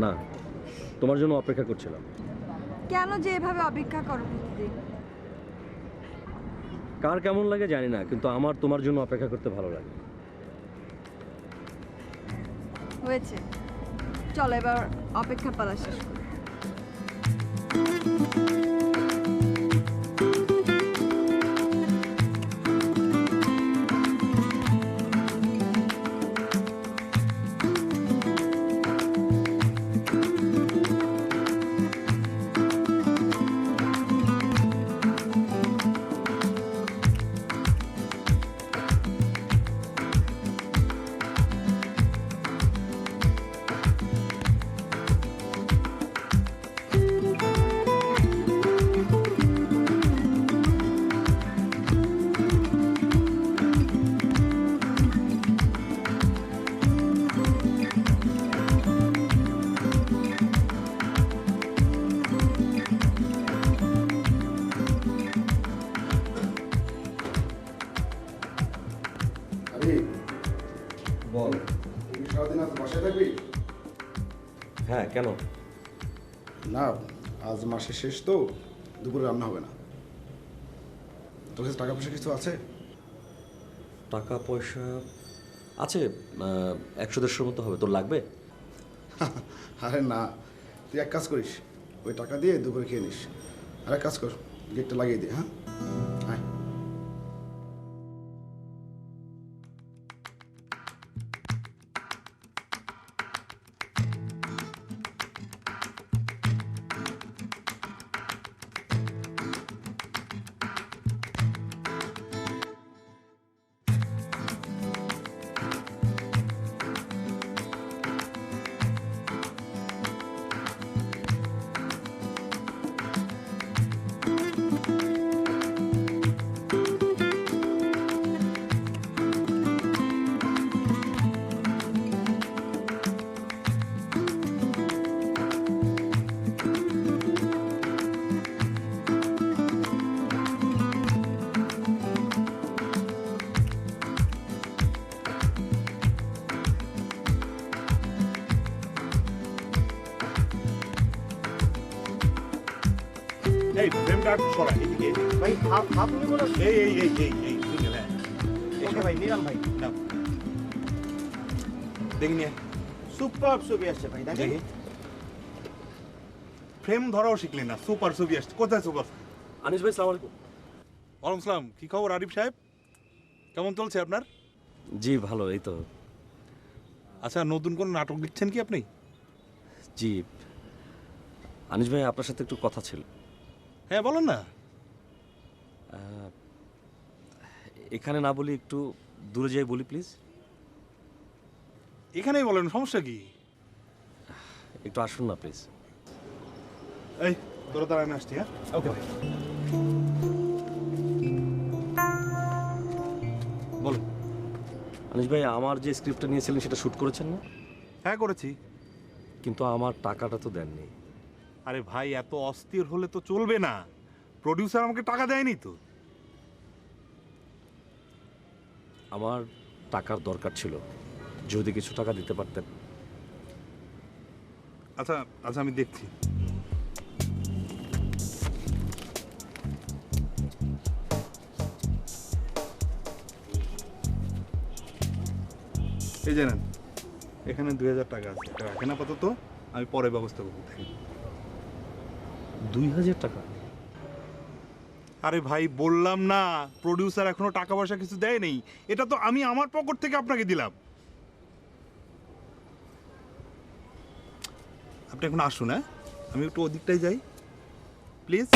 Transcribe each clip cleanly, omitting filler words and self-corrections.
না, তোমার জন্য অপেক্ষা করছিলাম। কেন যে এভাবে অপেক্ষা করো প্রতিদিন? কার কেমন লাগে জানি না, কিন্তু আমার তোমার জন্য অপেক্ষা করতে ভালো লাগে। হয়েছে, চলো এবার অপেক্ষার পালা শেষ করি। বল। সারাদিন আজ বাসায় থাকবি? হ্যাঁ, কেন? না, আজ মাসের শেষ তো, দুপুরে রান্না হবে না। তোর কাছে টাকা পয়সা কিছু আছে? টাকা পয়সা আছে, 100-150 মতো হবে। তোর লাগবে? আরে না, তুই এক কাজ করিস, ওই টাকা দিয়ে দুপুরে খেয়ে নিস। আর এক কাজ কর, গেটটা লাগিয়ে দে। হ্যাঁ, আয়। এই ফ্রেমটা একটু সরা এদিকে ভাই আপনি বলে এই বুঝলে হ্যাঁ ওকে ভাই নিলাম ভাই। নাও দেখি নিয়ে সুপার ছবি আসছে ভাই, দেখেন। দেখি ফ্রেম ধরাও শিখলেন না, সুপার ছবি আসছে। কোথায় সুপার? আনিস ভাই, সালাম আলাইকুম। ওয়ালাইকুম সালাম। কি খবর আরিফ সাহেব, কেমন চলছে আপনার? জি ভালো, এই তো। আচ্ছা, নতুন কোন নাটক লিখছেন কি আপনি? জি আনিস ভাই, আপনার সাথে একটু কথা ছিল। হ্যাঁ বলেন না। এখানে না বলি, একটু দূরে যাই বলি প্লিজ। এখানেই বলেন, সমস্যা কি? একটু আসুন না প্লিজ। এই তোরা তারা আমি আসছি। হ্যাঁ ওকে ভাই। বলো। আনিস ভাই, আমার যে স্ক্রিপ্টটা নিয়েছিলেন সেটা শ্যুট করেছেন না? হ্যাঁ করেছি। কিন্তু আমার টাকাটা তো দেননি। আরে ভাই, এত অস্থির হলে তো চলবে না। প্রডিউসার আমাকে টাকা দেয়নি তো। আমার টাকার দরকার ছিল, যদি কিছু টাকা দিতে পারতেন। আচ্ছা আচ্ছা, আমি দেখছি। এই জানেন, এখানে 2000 টাকা আছে, এটা রাখেন আপাতত, আমি পরে ব্যবস্থা করবো। 2000 টাকা? আরে ভাই, বললাম না প্রডিউসার এখনো টাকা পয়সা কিছু দেয় নেই, এটা তো আমি আমার পকেট থেকে আপনাকে দিলাম। আপনি এখন আসুন। হ্যাঁ, আমি একটু ওদিকটাই যাই please.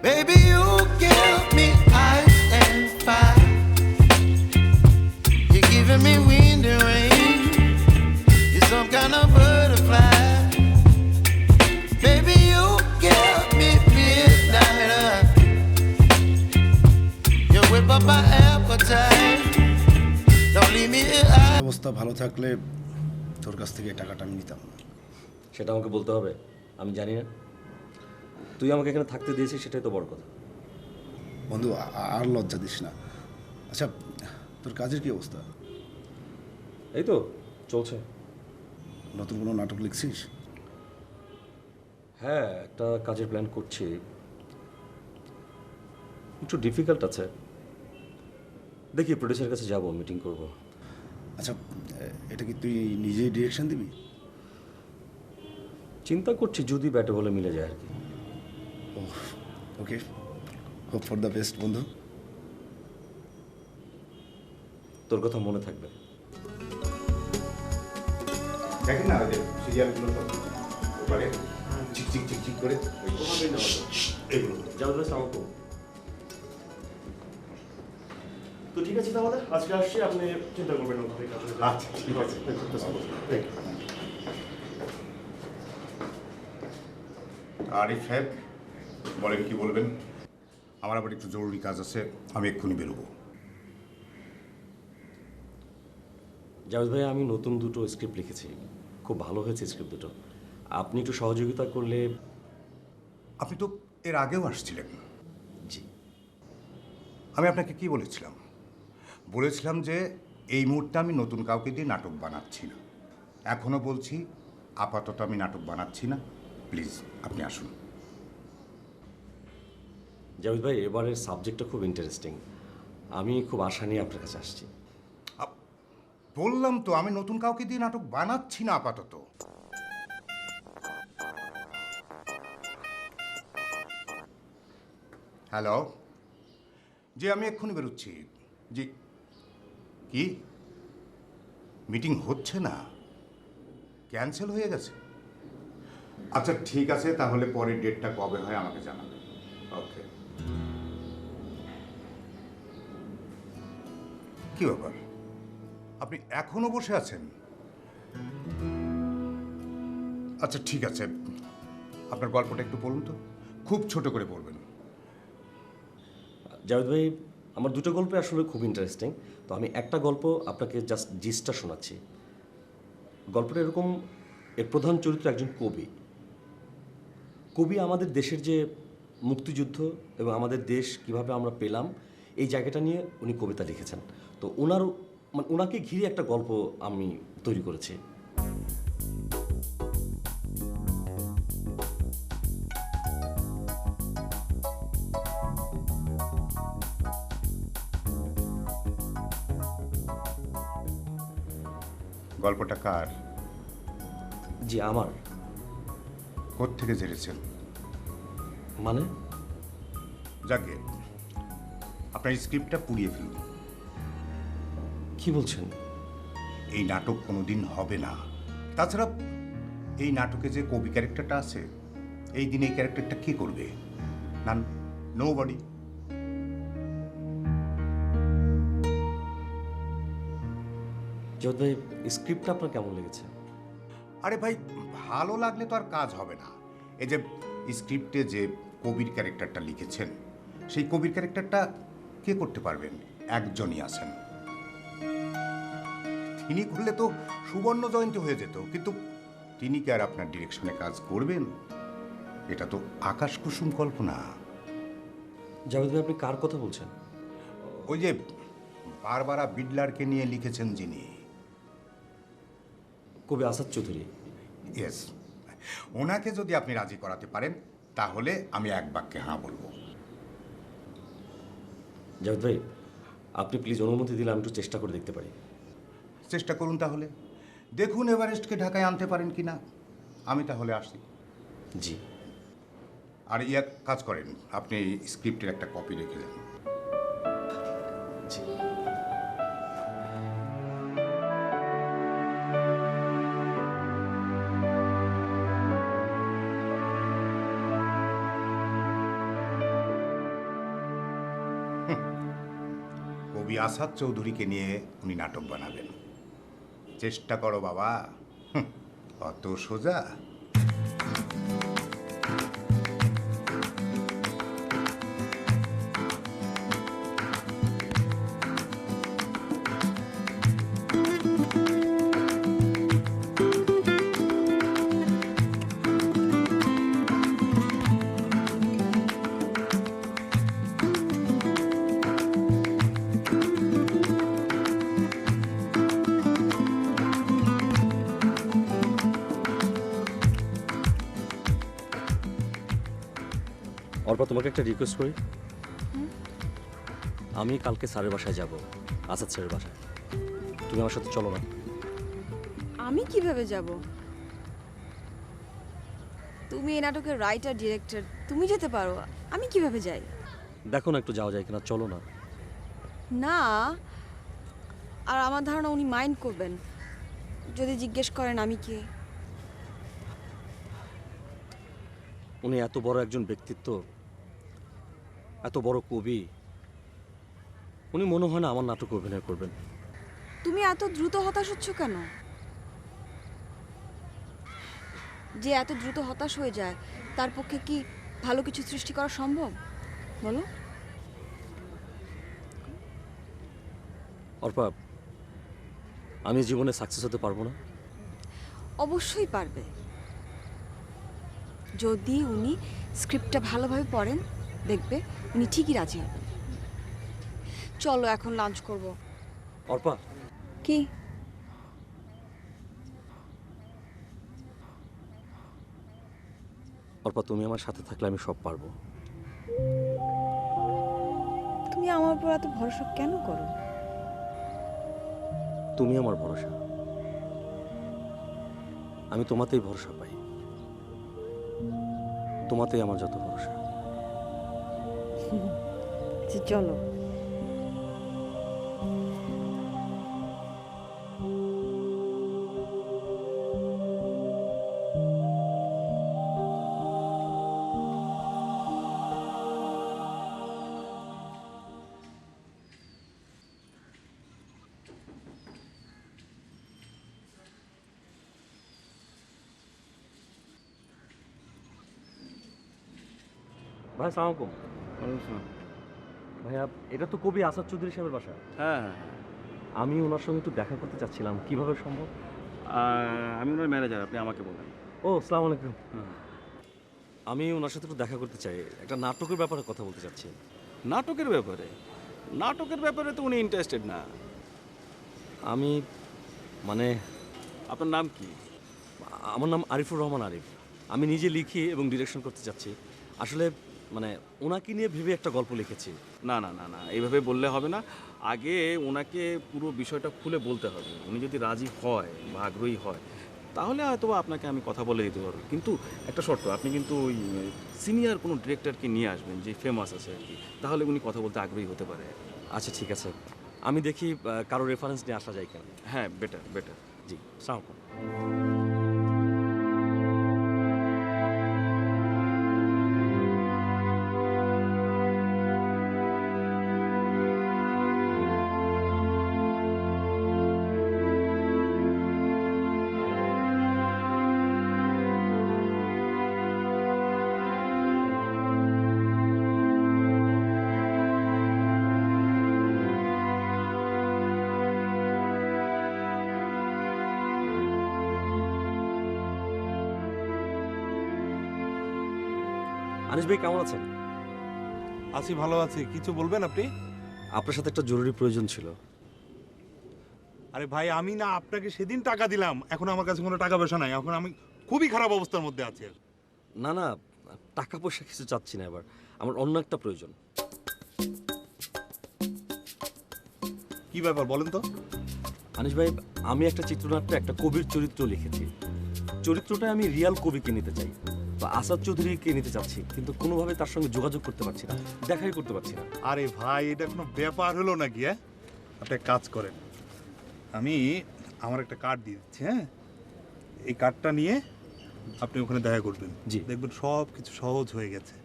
Baby, you give me ice and fire. You give up my appetite. Don't leave me here. অবস্থা ভালো থাকলে তোর কাছ থেকে এই টাকাটা আমি নিতাম না। সেটা আমাকে বলতে হবে? আমি জানি না। তুই আমাকে এখানে থাকতে দিয়েছিস, সেটাই তো বড় কথা। বন্ধু আর লজ্জা দিস না। আচ্ছা তোর কাজের কি অবস্থা? এই তো চলছে। নতুন কোনো নাটক লিখছিস? হ্যাঁ, একটা কাজের প্ল্যান করছি, একটু ডিফিকাল্ট আছে। দেখি প্রডিউসারের কাছে যাব, মিটিং করব। আচ্ছা এটা কি তুই নিজেই ডিরেকশন দিবি? চিন্তা করছি যদি ব্যাটে বলে মিলে যায় আর কি। ওকে, হোপ ফর দ্য বেস্ট বন্ধু। তোর কথা মনে থাকবে। দেখেন না ওই যে সিরিয়ালগুলো তো ওপারে ঝিকঝিক ঝিকঝিক করে এগুলো যাও সালামালাইকুম। তো ঠিক আছে, তাহলে আজকে আসছি, আপনি চিন্তা করবেন না। আচ্ছা ঠিক আছে। আরিফ সাহেব বলেন, কি বলবেন? আমার আবার একটু জরুরি কাজ আছে, আমি এক্ষুনি বেরোবো। জাভেদ ভাই, আমি নতুন দুটো স্ক্রিপ্ট লিখেছি, খুব ভালো হয়েছে স্ক্রিপ্ট দুটো। আপনি একটু সহযোগিতা করলে। আপনি তো এর আগেও আসছিলেন। জি। আমি আপনাকে কি বলেছিলাম? বলেছিলাম যে এই মুহূর্তে আমি নতুন কাউকে দিয়ে নাটক বানাচ্ছি না। এখনও বলছি, আপাতত আমি নাটক বানাচ্ছি না। প্লিজ আপনি আসুন। জাভেদ ভাই, এবারের সাবজেক্টটা খুব ইন্টারেস্টিং, আমি খুব আশা নিয়ে আপনার কাছে আসছি। বললাম তো আমি নতুন কাউকে দিয়ে নাটক বানাচ্ছি না আপাতত। হ্যালো, জি আমি এক্ষুনি বেরোচ্ছি। জি, কি মিটিং হচ্ছে না? ক্যান্সেল হয়ে গেছে? আচ্ছা ঠিক আছে, তাহলে পরের ডেটটা কবে হয় আমাকে জানাবেন। ওকে। কি ব্যাপার, আপনি এখনো বসে আছেন? আচ্ছা ঠিক আছে, আপনার গল্পটা একটু বলুন তো, খুব ছোট করে বলবেন। জাভেদ ভাই, আমার দুটো গল্পে আসলে খুব ইন্টারেস্টিং, তো আমি একটা গল্প আপনাকে জাস্ট জিস্টটা শোনাচ্ছি। গল্পটা এরকম, এর প্রধান চরিত্র একজন কবি। কবি আমাদের দেশের যে মুক্তিযুদ্ধ এবং আমাদের দেশ কিভাবে আমরা পেলাম, এই জায়গাটা নিয়ে উনি কবিতা লিখেছেন। তো ওনাকে ঘিরে একটা গল্প আমি তৈরি করেছি। গল্পটা কার? জি আমার। কোত্থেকে জেনেছেন? মানে? যাকে আপনার স্ক্রিপ্টটা পুড়িয়ে ফেলুন। কি বলছেন? এই নাটক কোনোদিন হবে না। তাছাড়া এই নাটকে যে কবি ক্যারেক্টারটা আছে, এই দিনে এই ক্যারেক্টারটা কে করবে? না, নোবডি। জাভেদ ভাই, স্ক্রিপ্টটা আপনার কেমন লেগেছে? আরে ভাই, ভালো লাগলে তো আর কাজ হবে না। এই যে স্ক্রিপ্টে যে কবির ক্যারেক্টারটা লিখেছেন, সেই কবির ক্যারেক্টারটা কে করতে পারবেন? একজনই আছেন। তিনি করলে তো সুবর্ণ জয়ন্তী হয়ে যেত, কিন্তু তিনি কি আর আপনার ডিরেকশনে কাজ করবেন? এটা তো আকাশ কুসুম কল্পনা। জাভেদ ভাই, আপনি কার কথা বলছেন? ওই যে বারবারা বিডলারকে নিয়ে লিখেছেন যিনি, কবি আসাদ চৌধুরী। ইয়েস, ওনাকে যদি আপনি রাজি করাতে পারেন তাহলে আমি এক বাক্যে হ্যাঁ বলবো। জাভেদ ভাই, আপনি প্লিজ অনুমতি দিলে আমি একটু চেষ্টা করে দেখতে পারি। চেষ্টা করুন তাহলে, দেখুন এভারেস্টকে ঢাকায় আনতে পারেন কিনা। আমি তাহলে আসি। জি। আর কাজ করেন, আপনি স্ক্রিপ্টের একটা কপি রেখে যান। জি। কবি আসাদ চৌধুরীকে নিয়ে উনি নাটক বানাবেন। চেষ্টা করো বাবা, অত সোজা। অর্পা, তোমাকে একটা রিকোয়েস্ট করি। আমি কালকে স্যারের বাসায় যাব, আসাদ স্যারের বাসায়। তুমি আমার সাথে চলো না? আমি কিভাবে যাব? তুমি এই নাটকের রাইটার ডিরেক্টর, তুমি যেতে পারো, আমি কিভাবে যাই? দেখো না একটু যাওয়া যায় কিনা, চলো না। না, আর আমার ধারণা উনি মাইন্ড করবেন যদি জিজ্ঞেস করেন আমি কে। উনি এত বড় একজন ব্যক্তিত্ব, এত বড় কবি, উনি মনে হয় না আমার নাটকে অভিনয় করবেন। তুমি এত দ্রুত হতাশ হচ্ছ কেন? যে এত দ্রুত হতাশ হয়ে যায় তার পক্ষে কি ভালো কিছু সৃষ্টি করা সম্ভব বলো? অর্পা, আমি জীবনে সাকসেস হতে পারবো না? অবশ্যই পারবে, যদি উনি স্ক্রিপ্টটা ভালোভাবে পড়েন। দেখবে উনি ঠিকই রাজি হবেন। চলো এখন লাঞ্চ করব। অর্পা, কি? অর্পা, তুমি আমার সাথে থাকলে আমি সব পারবো। তুমি আমার উপর এত ভরসা কেন করো? তুমি আমার ভরসা, আমি তোমাতেই ভরসা পাই। তোমাতেই আমার যত ভরসা। চলো। ভাই সালাম আলাইকুম। ভাইয়া, এটা তো কবি আসাদ চৌধুরী সাহেবের বাসা। হ্যাঁ, আমি ওনার সঙ্গে একটু দেখা করতে চাচ্ছিলাম, কিভাবে সম্ভব? আমি ওনার ম্যানেজার, আপনি আমাকে বলেন। ও, আসসালামু আলাইকুম। হ্যাঁ। আমি ওনার সাথে একটু দেখা করতে চাই, একটা নাটকের ব্যাপারে কথা বলতে চাচ্ছি। নাটকের ব্যাপারে? নাটকের ব্যাপারে তো উনি ইন্টারেস্টেড না। আমি মানে, আপনার নাম কি? আমার নাম আরিফুর রহমান আরিফ। আমি নিজে লিখি এবং ডিরেকশন করতে চাচ্ছি। আসলে মানে ওনাকে নিয়ে ভেবে একটা গল্প লিখেছি। না না না না, এইভাবে বললে হবে না। আগে ওনাকে পুরো বিষয়টা খুলে বলতে হবে। উনি যদি রাজি হয় বা আগ্রহী হয় তাহলে হয়তো আপনাকে আমি কথা বলে দিতে পারবো। কিন্তু একটা শর্ত, আপনি কিন্তু ওই সিনিয়র কোনো ডিরেক্টরকে নিয়ে আসবেন যে ফেমাস আছে আর কি, তাহলে উনি কথা বলতে আগ্রহী হতে পারে। আচ্ছা ঠিক আছে, আমি দেখি কারো রেফারেন্স নিয়ে আসা যায় কেন। হ্যাঁ, বেটার বেটার। জি, আসসালামু আলাইকুম। আনিস ভাই, কেমন আছেন? আছি, ভালো আছি। কিছু বলবেন আপনি? আপনার সাথে একটা জরুরি প্রয়োজন ছিল। আরে ভাই, আমি না আপনাকে সেদিন টাকা দিলাম, এখন আমার কাছে কোনো টাকা পয়সা নাই। এখন আমি খুবই খারাপ অবস্থার মধ্যে আছি। না না, টাকা পয়সা কিছু চাচ্ছি না, এবার আমার অন্য একটা প্রয়োজন। কি ব্যাপার বলেন তো? আনিস ভাই, আমি একটা চিত্রনাট্যে একটা কবির চরিত্র লিখেছি। চরিত্রটা আমি রিয়াল কবিকে নিতে চাই, বা আসাদ চৌধুরীকে নিতে চাচ্ছি, কিন্তু কোনোভাবে তার সঙ্গে যোগাযোগ করতে পারছি না, দেখাই করতে পারছি না। আরে ভাই, এটা কোনো ব্যাপার হলো নাকি? হ্যাঁ, আপনি এক কাজ করেন, আমি আমার একটা কার্ড দিয়ে দিচ্ছি। হ্যাঁ, এই কার্ডটা নিয়ে আপনি ওখানে দেখা করবেন। জি। দেখবেন সব কিছু সহজ হয়ে গেছে।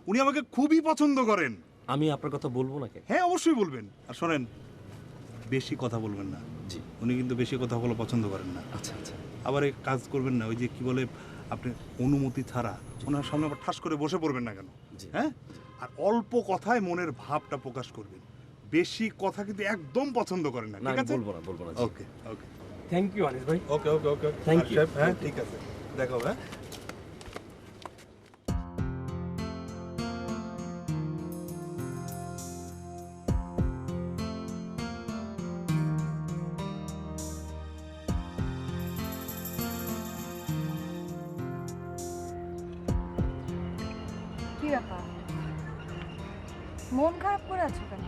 উনি আমাকে খুবই পছন্দ করেন। আমি আপনার কথা বলবো নাকি? হ্যাঁ, অবশ্যই বলবেন। আর শোনেন, বেশি কথা বলবেন না। জি। উনি কিন্তু বেশি কথা বলা পছন্দ করেন না। আচ্ছা আচ্ছা। আবার এই কাজ করবেন না, ওই যে কি বলে, আপনি অনুমতি ছাড়া ওনার সামনে আবার ঠাস করে বসে পড়বেন না কেন? জি। হ্যাঁ, আর অল্প কথায় মনের ভাবটা প্রকাশ করবেন। বেশি কথা কিন্তু একদম পছন্দ করেন না, না, ঠিক আমি আছে? বলবো না। ওকে ওকে থ্যাংক ইউ আনিস ভাই। ওকে ওকে ওকে Thank you. হ্যাঁ, ঠিক আছে, দেখা হবে। হ্যাঁ, কি ব্যাপার? মন খারাপ করে আছো কেন?